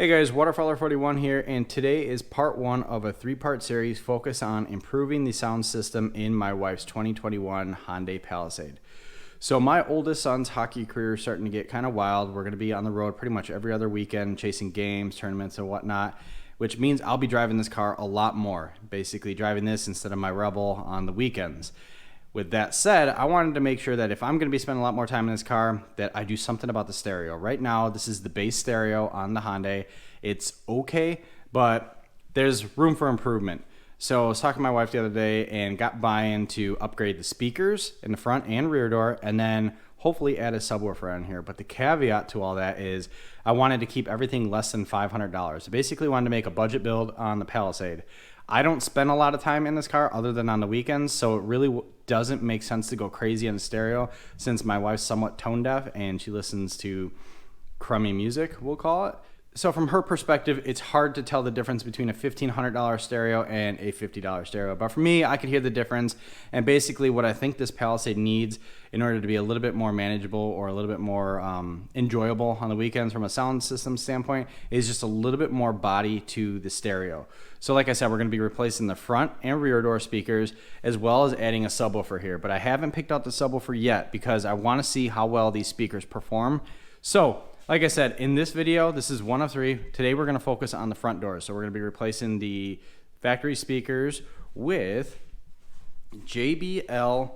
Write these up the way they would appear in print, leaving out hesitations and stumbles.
Hey guys, Waterfowler41 here, and today is part one of a three-part series focused on improving the sound system in my wife's 2021 Hyundai Palisade. So my oldest son's hockey career is starting to get kind of wild. We're going to be on the road pretty much every other weekend, chasing games, tournaments, and whatnot, which means I'll be driving this car a lot more, basically driving this instead of my Rebel on the weekends. With that said, I wanted to make sure that if I'm going to be spending a lot more time in this car, that I do something about the stereo. Right now, this is the base stereo on the Hyundai. It's okay, but there's room for improvement. So I was talking to my wife the other day and got buy-in to upgrade the speakers in the front and rear door, and then hopefully add a subwoofer on here. But the caveat to all that is I wanted to keep everything less than $500. I basically wanted to make a budget build on the Palisade. I don't spend a lot of time in this car other than on the weekends, so it really doesn't make sense to go crazy on the stereo since my wife's somewhat tone deaf and she listens to crummy music, we'll call it. So from her perspective, it's hard to tell the difference between a $1,500 stereo and a $50 stereo. But for me, I could hear the difference. And basically what I think this Palisade needs in order to be a little bit more manageable or a little bit more enjoyable on the weekends from a sound system standpoint is just a little bit more body to the stereo. So like I said, we're going to be replacing the front and rear door speakers as well as adding a subwoofer here. But I haven't picked out the subwoofer yet because I want to see how well these speakers perform. So like I said, in this video, this is one of three. Today we're going to focus on the front doors. So we're going to be replacing the factory speakers with JBL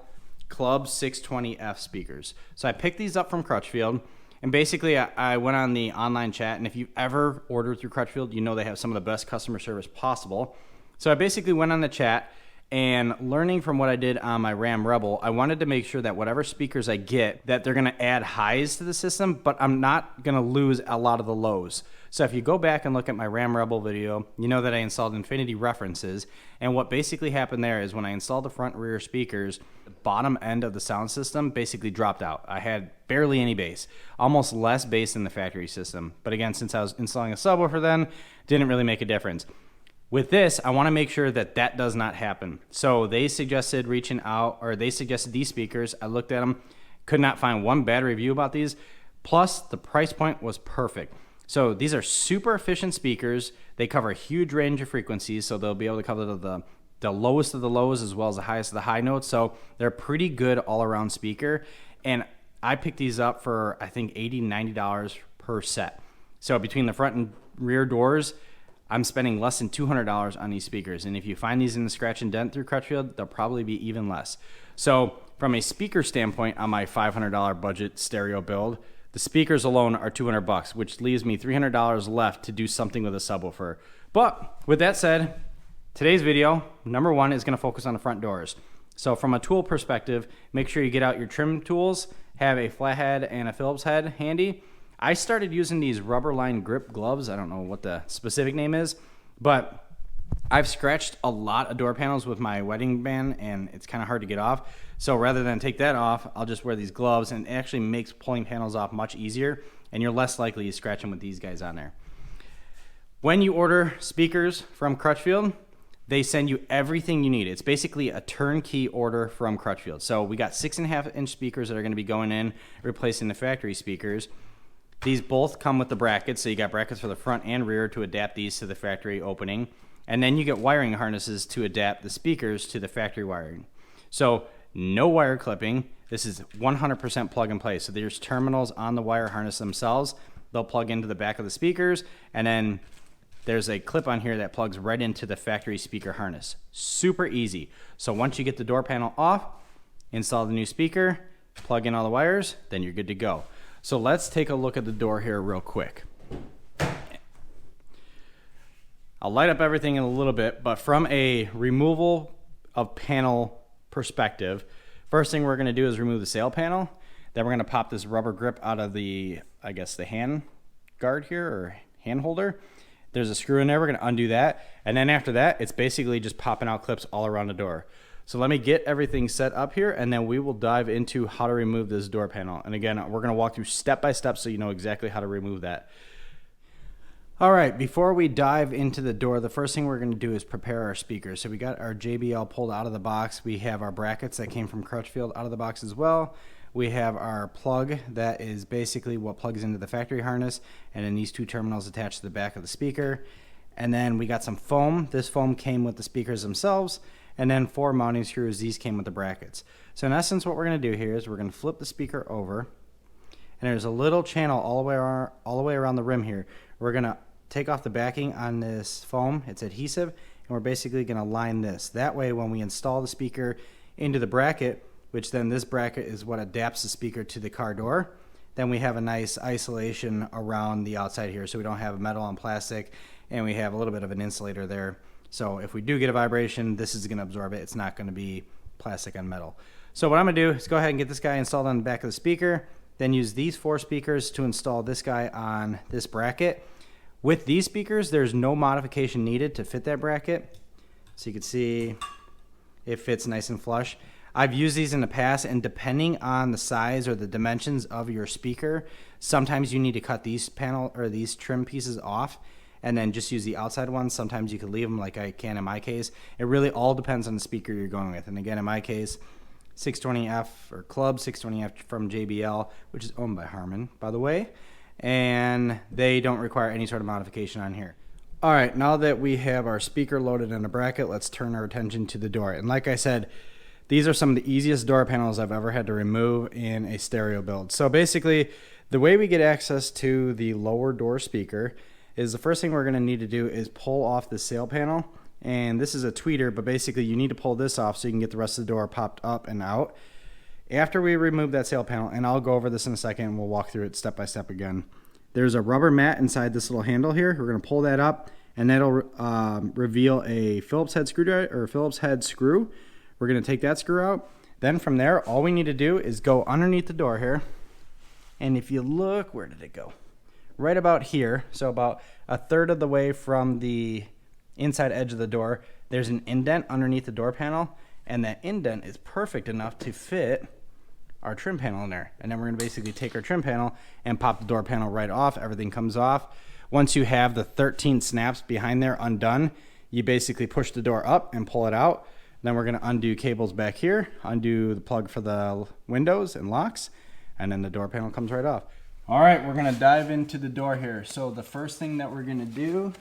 Club 620F speakers. So I picked these up from Crutchfield, and basically I went on the online chat, and if you've ever ordered through Crutchfield, you know they have some of the best customer service possible. So I basically went on the chat, and learning from what I did on my Ram Rebel, I wanted to make sure that whatever speakers I get, that they're going to add highs to the system, but I'm not going to lose a lot of the lows. So if you go back and look at my Ram Rebel video, you know that I installed infinity references, and what basically happened there is when I installed the front and rear speakers, the bottom end of the sound system basically dropped out. I had barely any bass, almost less bass than the factory system. But again, since I was installing a subwoofer then, didn't really make a difference. With this, I want to make sure that that does not happen. So they suggested reaching out, or they suggested these speakers. I looked at them, could not find one bad review about these. Plus, the price point was perfect. So these are super efficient speakers. They cover a huge range of frequencies, so they'll be able to cover the lowest of the lows as well as the highest of the high notes. So they're a pretty good all-around speaker. And I picked these up for, I think, $80, $90 per set. So between the front and rear doors, I'm spending less than $200 on these speakers. And if you find these in the scratch and dent through Crutchfield, they'll probably be even less. So from a speaker standpoint on my $500 budget stereo build, the speakers alone are $200, which leaves me $300 left to do something with a subwoofer. But with that said, today's video, number one, is going to focus on the front doors. So from a tool perspective, make sure you get out your trim tools, have a flathead and a Phillips head handy. I started using these rubber line grip gloves. I don't know what the specific name is, but I've scratched a lot of door panels with my wedding band, and it's kind of hard to get off. So rather than take that off, I'll just wear these gloves, and it actually makes pulling panels off much easier, and you're less likely to scratch them with these guys on there. When you order speakers from Crutchfield, they send you everything you need. It's basically a turnkey order from Crutchfield. So we got 6.5-inch speakers that are going to be going in, replacing the factory speakers. These both come with the brackets, so you got brackets for the front and rear to adapt these to the factory opening. And then you get wiring harnesses to adapt the speakers to the factory wiring. So no wire clipping. This is 100% plug and play. So there's terminals on the wire harness themselves. They'll plug into the back of the speakers, and then there's a clip on here that plugs right into the factory speaker harness. Super easy. So once you get the door panel off, install the new speaker, plug in all the wires, then you're good to go. So let's take a look at the door here real quick. I'll light up everything in a little bit, but from a removal of panel perspective, first thing we're going to do is remove the sail panel. Then we're going to pop this rubber grip out of the, I guess, the hand guard here, or hand holder. There's a screw in there. We're going to undo that. And then after that, it's basically just popping out clips all around the door. So let me get everything set up here, and then we will dive into how to remove this door panel. And again, we're going to walk through step by step so you know exactly how to remove that. All right, before we dive into the door, the first thing we're going to do is prepare our speakers. So we got our JBL pulled out of the box. We have our brackets that came from Crutchfield out of the box as well. We have our plug that is basically what plugs into the factory harness, and then these two terminals attached to the back of the speaker. And then we got some foam. This foam came with the speakers themselves, and then 4 mounting screws. These came with the brackets. So in essence, what we're going to do here is we're going to flip the speaker over, and there's a little channel all the way around the rim here. We're going to take off the backing on this foam. It's adhesive, and we're basically going to line this. That way, when we install the speaker into the bracket, which then this bracket is what adapts the speaker to the car door, then we have a nice isolation around the outside here, so we don't have metal on plastic, and we have a little bit of an insulator there. So if we do get a vibration, this is going to absorb it. It's not going to be plastic on metal. So what I'm going to do is go ahead and get this guy installed on the back of the speaker, then use these 4 speakers to install this guy on this bracket. With these speakers, there's no modification needed to fit that bracket. So you can see it fits nice and flush. I've used these in the past, and depending on the size or the dimensions of your speaker, sometimes you need to cut these these trim pieces off and then just use the outside ones. Sometimes you could leave them like I can in my case. It really all depends on the speaker you're going with. And again, in my case, 620F or Club 620F from JBL, which is owned by Harman, by the way. And they don't require any sort of modification on here. All right, now that we have our speaker loaded in a bracket, let's turn our attention to the door. And like I said, these are some of the easiest door panels I've ever had to remove in a stereo build. So basically, the way we get access to the lower door speaker is the first thing we're going to need to do is pull off the sail panel. And this is a tweeter, but basically you need to pull this off so you can get the rest of the door popped up and out. After we remove that sail panel, and I'll go over this in a second, and we'll walk through it step by step again. There's a rubber mat inside this little handle here. We're going to pull that up, and that'll reveal a Phillips head screwdriver or Phillips head screw. We're going to take that screw out. Then from there, all we need to do is go underneath the door here. And if you look, where did it go? Right about here. So about a third of the way from the inside edge of the door, there's an indent underneath the door panel. And that indent is perfect enough to fit our trim panel in there. And then we're going to basically take our trim panel and pop the door panel right off. Everything comes off. Once you have the 13 snaps behind there undone, you basically push the door up and pull it out. Then we're going to undo cables back here, undo the plug for the windows and locks, and then the door panel comes right off. All right, we're going to dive into the door here. So the first thing that we're going to do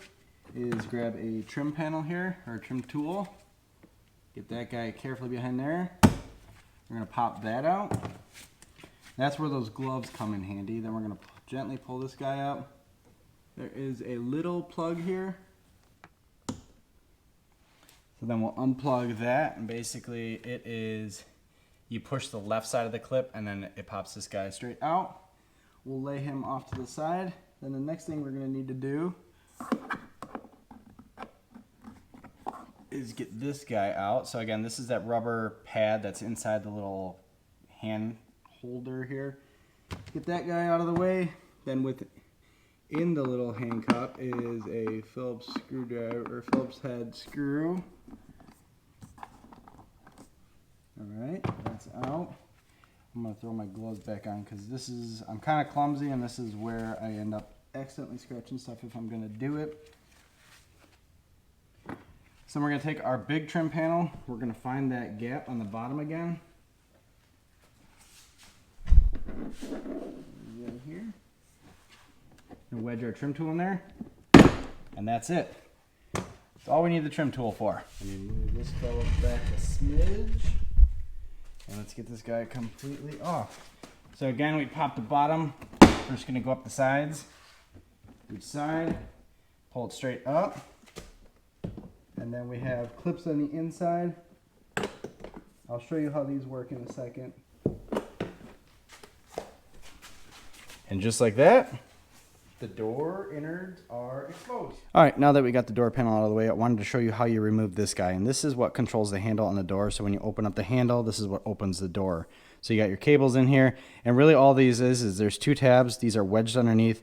is grab a trim panel here, or a trim tool. Get that guy carefully behind there. We're going to pop that out. That's where those gloves come in handy. Then we're going to gently pull this guy out. There is a little plug here. So then we'll unplug that, and basically it is, you push the left side of the clip and then it pops this guy straight out. We'll lay him off to the side. Then the next thing we're going to need to do is get this guy out. So again, this is that rubber pad that's inside the little hand holder here. Get that guy out of the way. Then within the little hand cup is a Phillips screwdriver or Phillips head screw. All right, that's out. I'm gonna throw my gloves back on because I'm kind of clumsy, and this is where I end up accidentally scratching stuff if I'm gonna do it. So we're going to take our big trim panel. We're going to find that gap on the bottom again. Right here. And wedge our trim tool in there. And that's it. That's all we need the trim tool for. Let me move this fellow back a smidge. And let's get this guy completely off. So again, we pop the bottom. We're just going to go up the sides. Each side. Pull it straight up. And then we have clips on the inside. I'll show you how these work in a second. And just like that, the door innards are exposed. All right, now that we got the door panel out of the way, I wanted to show you how you remove this guy. And this is what controls the handle on the door. So when you open up the handle, this is what opens the door. So you got your cables in here. And really all these is there's 2 tabs. These are wedged underneath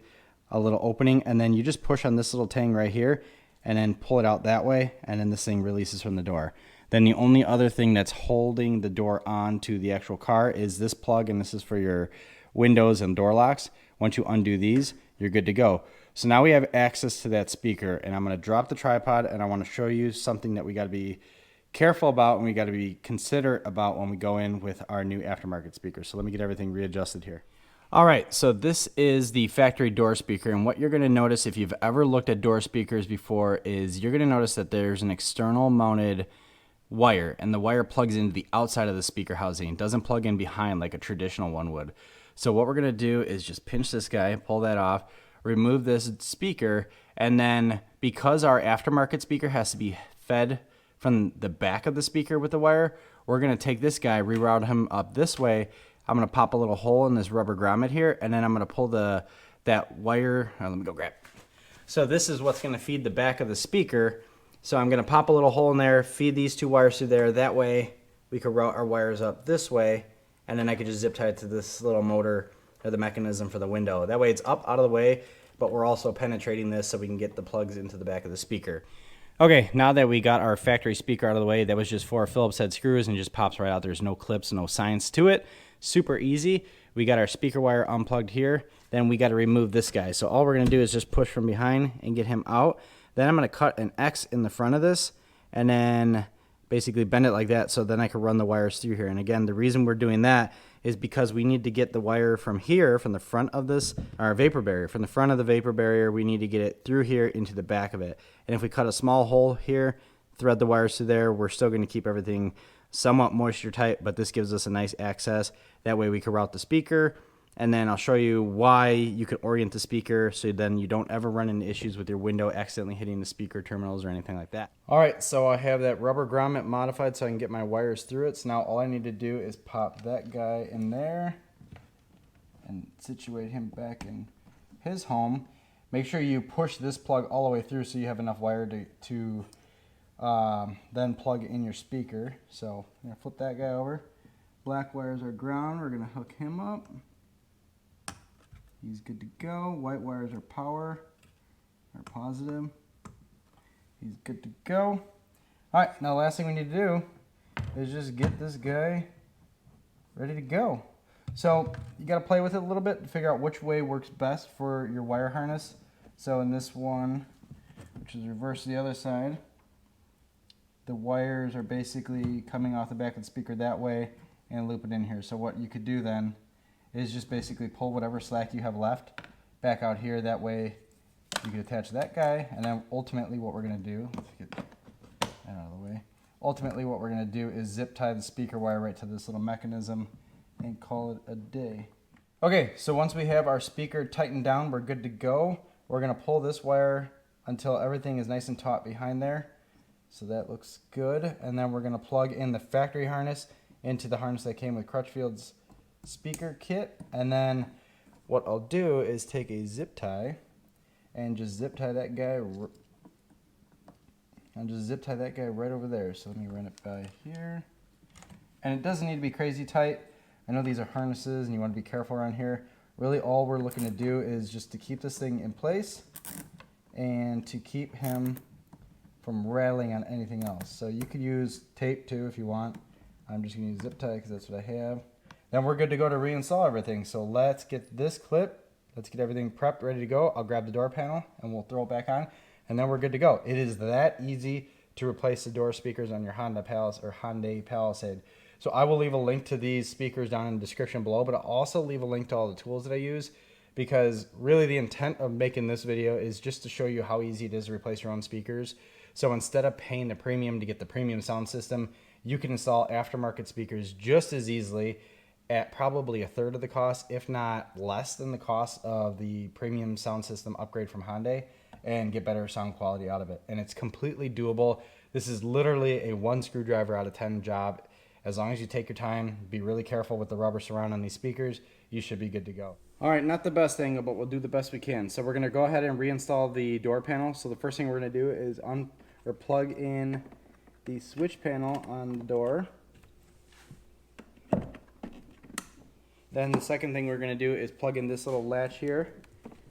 a little opening. And then you just push on this little tang right here and then pull it out that way. And then this thing releases from the door. Then the only other thing that's holding the door on to the actual car is this plug. And this is for your windows and door locks. Once you undo these, you're good to go. So now we have access to that speaker, and I'm going to drop the tripod, and I want to show you something that we got to be careful about and we got to be considerate about when we go in with our new aftermarket speaker. So let me get everything readjusted here. All right, so this is the factory door speaker, and what you're going to notice if you've ever looked at door speakers before is you're going to notice that there's an external mounted wire, and the wire plugs into the outside of the speaker housing. It doesn't plug in behind like a traditional one would. So what we're going to do is just pinch this guy, pull that off, remove this speaker, and then because our aftermarket speaker has to be fed from the back of the speaker with the wire, we're going to take this guy, reroute him up this way. I'm going to pop a little hole in this rubber grommet here, and then I'm going to pull that wire. Let me go grab it. So this is what's going to feed the back of the speaker. So I'm going to pop a little hole in there, feed these two wires through there. That way we can route our wires up this way, and then I could just zip tie it to this little motor or the mechanism for the window. That way it's up out of the way, but we're also penetrating this so we can get the plugs into the back of the speaker. Okay, now that we got our factory speaker out of the way, that was just 4 Phillips head screws and just pops right out. There's no clips, no science to it. Super easy. We got our speaker wire unplugged here. Then we got to remove this guy. So all we're going to do is just push from behind and get him out. Then I'm going to cut an X in the front of this and then basically bend it like that so then I can run the wires through here. And again, the reason we're doing that is because we need to get the wire from here, from the front of this, our vapor barrier. From the front of the vapor barrier, we need to get it through here into the back of it. And if we cut a small hole here, thread the wires through there, we're still going to keep everything somewhat moisture tight, but this gives us a nice access. That way we can route the speaker, and then I'll show you why you can orient the speaker so then you don't ever run into issues with your window accidentally hitting the speaker terminals or anything like that. All right, so I have that rubber grommet modified so I can get my wires through it. So now all I need to do is pop that guy in there and situate him back in his home. Make sure you push this plug all the way through so you have enough wire to then plug in your speaker. So I'm going to flip that guy over. Black wires are ground. We're going to hook him up. He's good to go. White wires are power, or positive. He's good to go. All right, now the last thing we need to do is just get this guy ready to go. So you got to play with it a little bit to figure out which way works best for your wire harness. So in this one, which is reverse to the other side, the wires are basically coming off the back of the speaker that way and loop it in here. So what you could do then is just basically pull whatever slack you have left back out here. That way you can attach that guy, and then ultimately what we're going to do, let's get that out of the way. Ultimately what we're going to do is zip tie the speaker wire right to this little mechanism and call it a day. Okay, so once we have our speaker tightened down, we're good to go. We're going to pull this wire until everything is nice and taut behind there. So that looks good. And then we're going to plug in the factory harness into the harness that came with Crutchfield's speaker kit. And then what I'll do is take a zip tie and just zip tie that guy right over there. So let me run it by here. And it doesn't need to be crazy tight. I know these are harnesses and you want to be careful around here. Really all we're looking to do is just to keep this thing in place and to keep him from rattling on anything else. So you could use tape too if you want. I'm just going to use zip tie because that's what I have. Then we're good to go to reinstall everything. So let's get this clip. Let's get everything prepped, ready to go. I'll grab the door panel and we'll throw it back on. And then we're good to go. It is that easy to replace the door speakers on your Hyundai Palisade. So I will leave a link to these speakers down in the description below, but I'll also leave a link to all the tools that I use, because really the intent of making this video is just to show you how easy it is to replace your own speakers. So instead of paying the premium to get the premium sound system, you can install aftermarket speakers just as easily at probably a third of the cost, if not less than the cost of the premium sound system upgrade from Hyundai, and get better sound quality out of it. And it's completely doable. This is literally a 1 screwdriver out of 10 job. As long as you take your time, be really careful with the rubber surround on these speakers, you should be good to go. All right, not the best angle, but we'll do the best we can. So we're gonna go ahead and reinstall the door panel. So the first thing we're gonna do is plug in the switch panel on the door. Then the second thing we're gonna do is plug in this little latch here.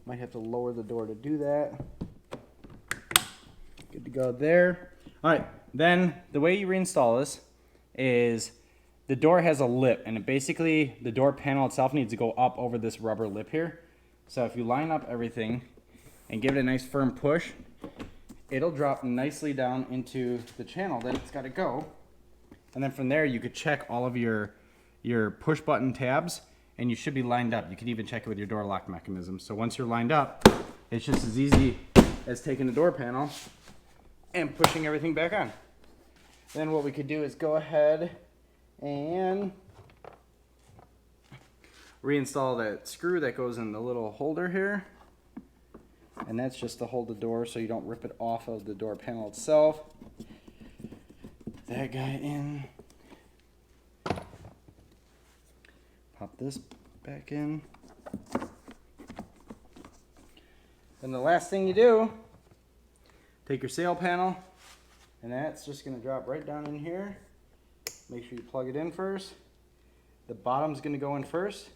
Might have to lower the door to do that. Good to go there. All right, then the way you reinstall this is the door has a lip, and basically the door panel itself needs to go up over this rubber lip here. So if you line up everything and give it a nice firm push, it'll drop nicely down into the channel that it's got to go. And then from there, you could check all of your push button tabs, and you should be lined up. You could even check it with your door lock mechanism. So once you're lined up, it's just as easy as taking the door panel and pushing everything back on. Then what we could do is go ahead and reinstall that screw that goes in the little holder here. And that's just to hold the door so you don't rip it off of the door panel itself. That guy in. Pop this back in. Then the last thing you do, take your sail panel, and that's just going to drop right down in here. Make sure you plug it in first. The bottom's going to go in first.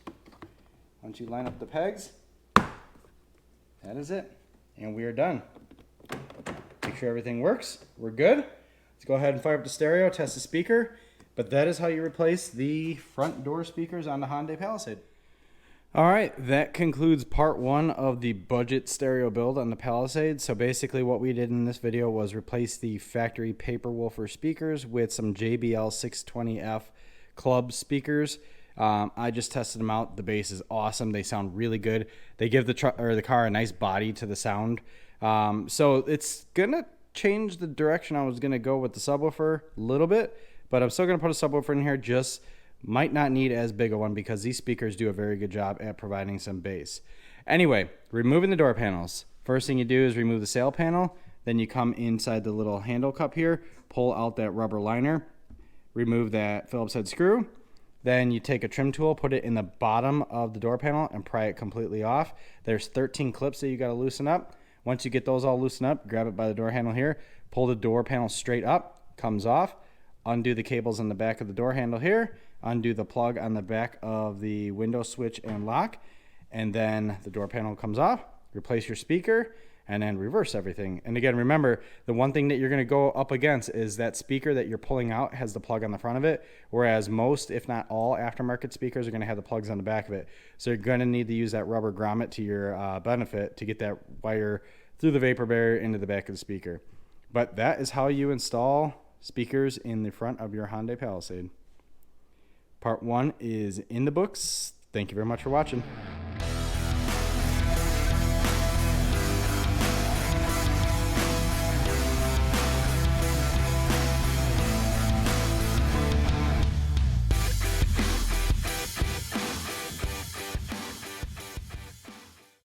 Once you line up the pegs, that is it. And we are done. Make sure everything works. We're good. Let's go ahead and fire up the stereo, test the speaker. But that is how you replace the front door speakers on the Hyundai Palisade. All right, that concludes part one of the budget stereo build on the Palisade. So basically what we did in this video was replace the factory paper woofer speakers with some JBL 620F club speakers. I just tested them out. The bass is awesome. They sound really good. They give the car a nice body to the sound. So it's gonna change the direction I was gonna go with the subwoofer a little bit, but I'm still gonna put a subwoofer in here. Just might not need as big a one because these speakers do a very good job at providing some bass. Anyway, removing the door panels. First thing you do is remove the sail panel. Then you come inside the little handle cup here, pull out that rubber liner, remove that Phillips head screw. Then you take a trim tool, put it in the bottom of the door panel and pry it completely off. There's 13 clips that you got to loosen up. Once you get those all loosened up, grab it by the door handle here, pull the door panel straight up, comes off, undo the cables on the back of the door handle here, undo the plug on the back of the window switch and lock, and then the door panel comes off, replace your speaker, and then reverse everything. And again, remember, the one thing that you're going to go up against is that speaker that you're pulling out has the plug on the front of it, whereas most, if not all, aftermarket speakers are going to have the plugs on the back of it. So you're going to need to use that rubber grommet to your benefit to get that wire through the vapor barrier into the back of the speaker. But that is how you install speakers in the front of your Hyundai Palisade. Part one is in the books. Thank you very much for watching.